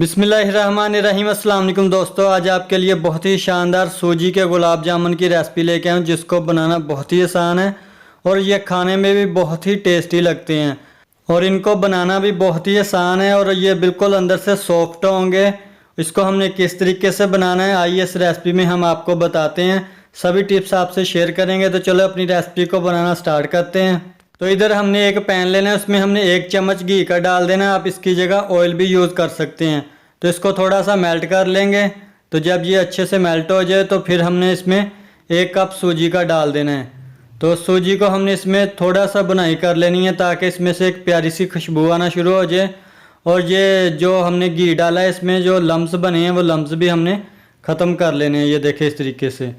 बिस्मिल्लाहिर्रहमानिर्रहीम। अस्सलाम वालेकुम दोस्तों, आज आपके लिए बहुत ही शानदार सूजी के गुलाब जामुन की रेसिपी लेके आया हूँ जिसको बनाना बहुत ही आसान है और ये खाने में भी बहुत ही टेस्टी लगते हैं और इनको बनाना भी बहुत ही आसान है और ये बिल्कुल अंदर से सॉफ्ट होंगे। इसको हमने किस तरीके से बनाना है आइए इस रेसिपी में हम आपको बताते हैं। सभी टिप्स आपसे शेयर करेंगे, तो चलो अपनी रेसिपी को बनाना स्टार्ट करते हैं। तो इधर हमने एक पैन लेना है, उसमें हमने 1 चम्मच घी का डाल देना है। आप इसकी जगह ऑयल भी यूज़ कर सकते हैं। तो इसको थोड़ा सा मेल्ट कर लेंगे। तो जब ये अच्छे से मेल्ट हो जाए तो फिर हमने इसमें 1 कप सूजी का डाल देना है। तो सूजी को हमने इसमें थोड़ा सा बुनाई कर लेनी है ताकि इसमें से एक प्यारी सी खुशबू आना शुरू हो जाए। और ये जो हमने घी डाला है इसमें जो लम्स बने हैं वो लम्स भी हमने ख़त्म कर लेने हैं। ये देखें इस तरीके से।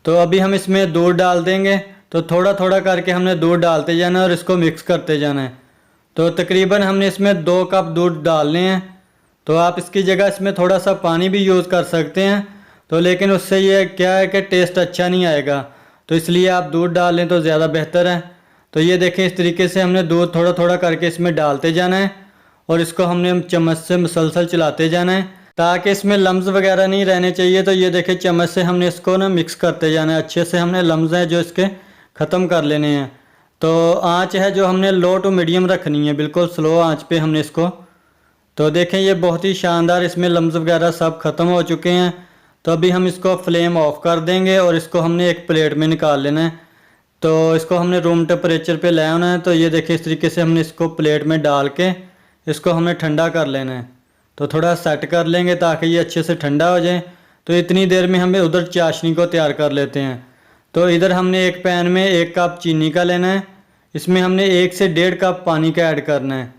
तो अभी हम इसमें दूध डाल देंगे। तो थोड़ा थोड़ा करके हमने दूध डालते जाना है और इसको मिक्स करते जाना है। तो तकरीबन हमने इसमें 2 कप दूध डालने हैं। तो आप इसकी जगह इसमें थोड़ा सा पानी भी यूज़ कर सकते हैं, तो लेकिन उससे ये क्या है कि टेस्ट अच्छा नहीं आएगा, तो इसलिए आप दूध डाल लें तो ज़्यादा बेहतर है। तो ये देखें इस तरीके से हमने दूध थोड़ा थोड़ा करके इसमें डालते जाना है और इसको हमने चम्मच से मुसलसल चलाते जाना है ताकि इसमें लम्स वगैरह नहीं रहने चाहिए। तो ये देखें चम्मच से हमने इसको ना मिक्स करते जाना है। अच्छे से हमने लम्स हैं जो इसके ख़त्म कर लेने हैं। तो आँच है जो हमने लो टू मीडियम रखनी है, बिल्कुल स्लो आँच पे हमने इसको। तो देखें ये बहुत ही शानदार इसमें लम्स वगैरह सब ख़त्म हो चुके हैं। तो अभी हम इसको फ्लेम ऑफ कर देंगे और इसको हमने एक प्लेट में निकाल लेना है। तो इसको हमने रूम टेम्परेचर पे ले आना है। तो ये देखें इस तरीके से हमने इसको प्लेट में डाल के इसको हमने ठंडा कर लेना है। तो थोड़ा सेट कर लेंगे ताकि ये अच्छे से ठंडा हो जाए। तो इतनी देर में हमें उधर चाशनी को तैयार कर लेते हैं। तो इधर हमने एक पैन में 1 कप चीनी का लेना है। इसमें हमने 1 से 1.5 कप पानी का ऐड करना है।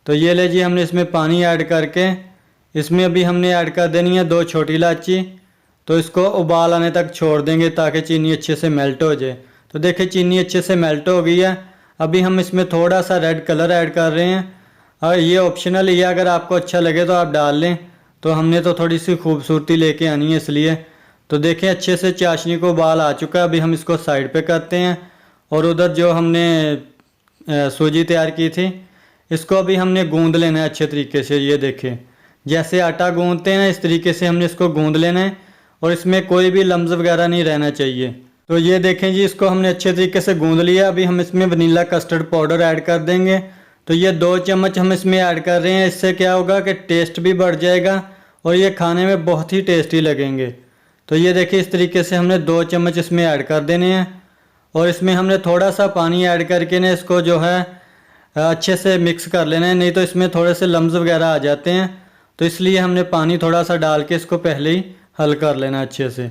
तो ये लीजिए हमने इसमें पानी ऐड करके इसमें अभी हमने ऐड कर देनी है 2 छोटी इलायची। तो इसको उबाल आने तक छोड़ देंगे ताकि चीनी अच्छे से मेल्ट हो जाए। तो देखिए चीनी अच्छे से मेल्ट हो गई है। अभी हम इसमें थोड़ा सा रेड कलर ऐड कर रहे हैं और ये ऑप्शनल है, अगर आपको अच्छा लगे तो आप डाल लें। तो हमने तो थोड़ी सी खूबसूरती लेके आनी है इसलिए। तो देखें अच्छे से चाशनी को उबाल आ चुका है। अभी हम इसको साइड पे करते हैं और उधर जो हमने सूजी तैयार की थी इसको अभी हमने गूंद लेना है अच्छे तरीके से। ये देखें जैसे आटा गूंदते हैं इस तरीके से हमने इसको गूंद लेना है और इसमें कोई भी लम्स वगैरह नहीं रहना चाहिए। तो ये देखें जी इसको हमने अच्छे तरीके से गूंद लिया। अभी हम इसमें वनीला कस्टर्ड पाउडर ऐड कर देंगे। तो ये 2 चम्मच हम इसमें ऐड कर रहे हैं। इससे क्या होगा कि टेस्ट भी बढ़ जाएगा और ये खाने में बहुत ही टेस्टी लगेंगे। तो ये देखिए इस तरीके से हमने 2 चम्मच इसमें ऐड कर देने हैं और इसमें हमने थोड़ा सा पानी ऐड करके ना इसको जो है अच्छे से मिक्स कर लेना है, नहीं तो इसमें थोड़े से लम्स वगैरह आ जाते हैं। तो इसलिए हमने पानी थोड़ा सा डाल के इसको पहले ही हल कर लेना अच्छे से।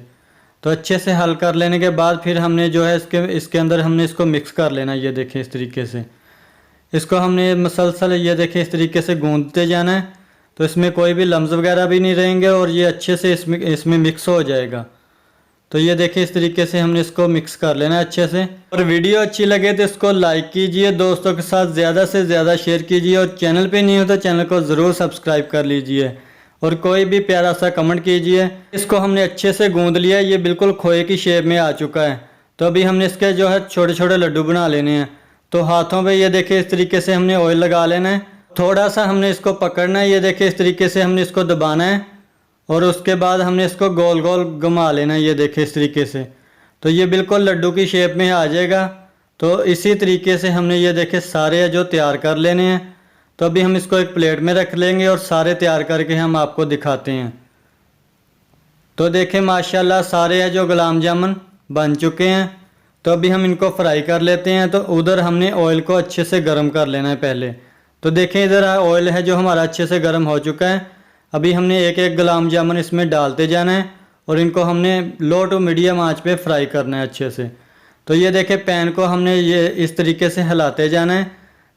तो अच्छे से हल कर लेने के बाद फिर हमने जो है इसके अंदर हमने इसको मिक्स कर लेना। ये देखें इस तरीके से इसको हमने मसलसल ये देखें इस तरीके से गूंदते जाना है। तो इसमें कोई भी लम्स वगैरह भी नहीं रहेंगे और ये अच्छे से इसमें मिक्स हो जाएगा। तो ये देखिए इस तरीके से हमने इसको मिक्स कर लेना है अच्छे से। और वीडियो अच्छी लगे तो इसको लाइक कीजिए, दोस्तों के साथ ज़्यादा से ज़्यादा शेयर कीजिए और चैनल पे नहीं हो तो चैनल को ज़रूर सब्सक्राइब कर लीजिए और कोई भी प्यारा सा कमेंट कीजिए। इसको हमने अच्छे से गूंद लिया, ये बिल्कुल खोए की शेप में आ चुका है। तो अभी हमने इसके जो है छोटे छोटे लड्डू बना लेने हैं। तो हाथों पर ये देखिए इस तरीके से हमने ऑयल लगा लेना है। थोड़ा सा हमने इसको पकड़ना है, ये देखिए इस तरीके से हमने इसको दबाना है और उसके बाद हमने इसको गोल गोल घुमा लेना है। ये देखें इस तरीके से। तो ये बिल्कुल लड्डू की शेप में आ जाएगा। तो इसी तरीके से हमने ये देखे सारे जो तैयार कर लेने हैं। तो अभी हम इसको एक प्लेट में रख लेंगे और सारे तैयार करके हम आपको दिखाते हैं। तो देखें माशाल्लाह सारे जो गुलाब जामुन बन चुके हैं। तो अभी हम इनको फ्राई कर लेते हैं। तो उधर हमने ऑयल को अच्छे से गर्म कर लेना है पहले। तो देखें इधर ऑयल है जो हमारा अच्छे से गर्म हो चुका है। अभी हमने एक एक गुलाब जामुन इसमें डालते जाना है और इनको हमने लो टू मीडियम आंच पे फ्राई करना है अच्छे से। तो ये देखें पैन को हमने ये इस तरीके से हिलाते जाना है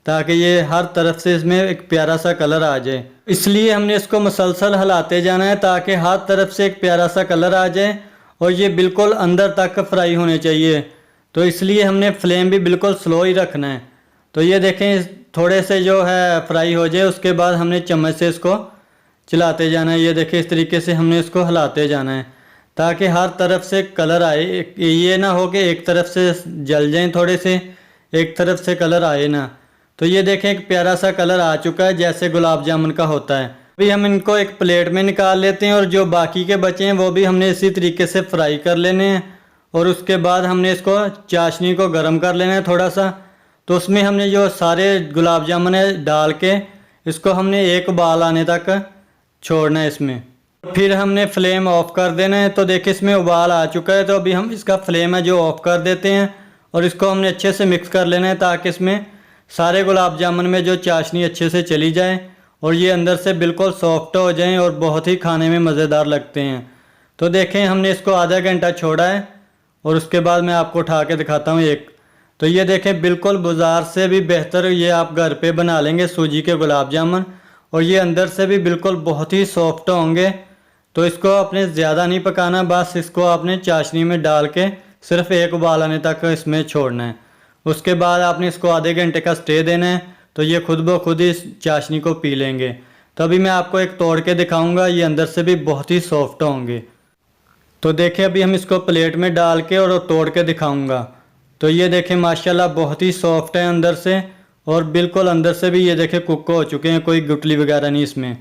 ताकि ये हर तरफ से इसमें एक प्यारा सा कलर आ जाए। इसलिए हमने इसको मुसलसल हिलाते जाना है ताकि हर तरफ से एक प्यारा सा कलर आ जाए और ये बिल्कुल अंदर तक फ्राई होने चाहिए। तो इसलिए हमने फ्लेम भी बिल्कुल स्लो ही रखना है। तो ये देखें थोड़े से जो है फ्राई हो जाए उसके बाद हमने चम्मच से इसको चलाते जाना है। ये देखिए इस तरीके से हमने इसको हिलाते जाना है ताकि हर तरफ से कलर आए। ये ना हो कि एक तरफ से जल जाएं थोड़े से, एक तरफ से कलर आए ना। तो ये देखें एक प्यारा सा कलर आ चुका है जैसे गुलाब जामुन का होता है। अभी हम इनको एक प्लेट में निकाल लेते हैं और जो बाकी के बचे हैं वो भी हमने इसी तरीके से फ्राई कर लेने हैं। और उसके बाद हमने इसको चाशनी को गर्म कर लेना है थोड़ा सा। तो उसमें हमने जो सारे गुलाब जामुन है डाल के इसको हमने एक उबाल आने तक छोड़ना है इसमें। फिर हमने फ्लेम ऑफ कर देना है। तो देखिए इसमें उबाल आ चुका है, तो अभी हम इसका फ्लेम है जो ऑफ कर देते हैं और इसको हमने अच्छे से मिक्स कर लेना है ताकि इसमें सारे गुलाब जामुन में जो चाशनी अच्छे से चली जाए और ये अंदर से बिल्कुल सॉफ्ट हो जाएं और बहुत ही खाने में मज़ेदार लगते हैं। तो देखें हमने इसको आधा घंटा छोड़ा है और उसके बाद मैं आपको उठा के दिखाता हूँ एक। तो ये देखें बिल्कुल बाज़ार से भी बेहतर ये आप घर पे बना लेंगे सूजी के गुलाब जामुन, और ये अंदर से भी बिल्कुल बहुत ही सॉफ्ट होंगे। तो इसको आपने ज़्यादा नहीं पकाना, बस इसको आपने चाशनी में डाल के सिर्फ एक उबाल आने तक इसमें छोड़ना है। उसके बाद आपने इसको आधे घंटे का स्टे देना है, तो ये खुद ब खुद इस चाशनी को पी लेंगे। तो अभी मैं आपको एक तोड़ के दिखाऊंगा, ये अंदर से भी बहुत ही सॉफ्ट होंगे। तो देखें अभी हम इसको प्लेट में डाल के और तोड़ के दिखाऊंगा। तो ये देखें माशाल्लाह बहुत ही सॉफ्ट है अंदर से, और बिल्कुल अंदर से भी ये देखें कुक हो चुके हैं, कोई गुठली वगैरह नहीं इसमें।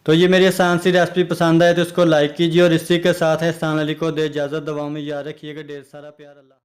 तो ये मेरी आसान सी रेसिपी पसंद आए तो इसको लाइक कीजिए और इसी के साथ है स्थान अली को दे इजाज़त। दवाओं में याद रखिएगा। ढेर सारा प्यार। अल्लाह।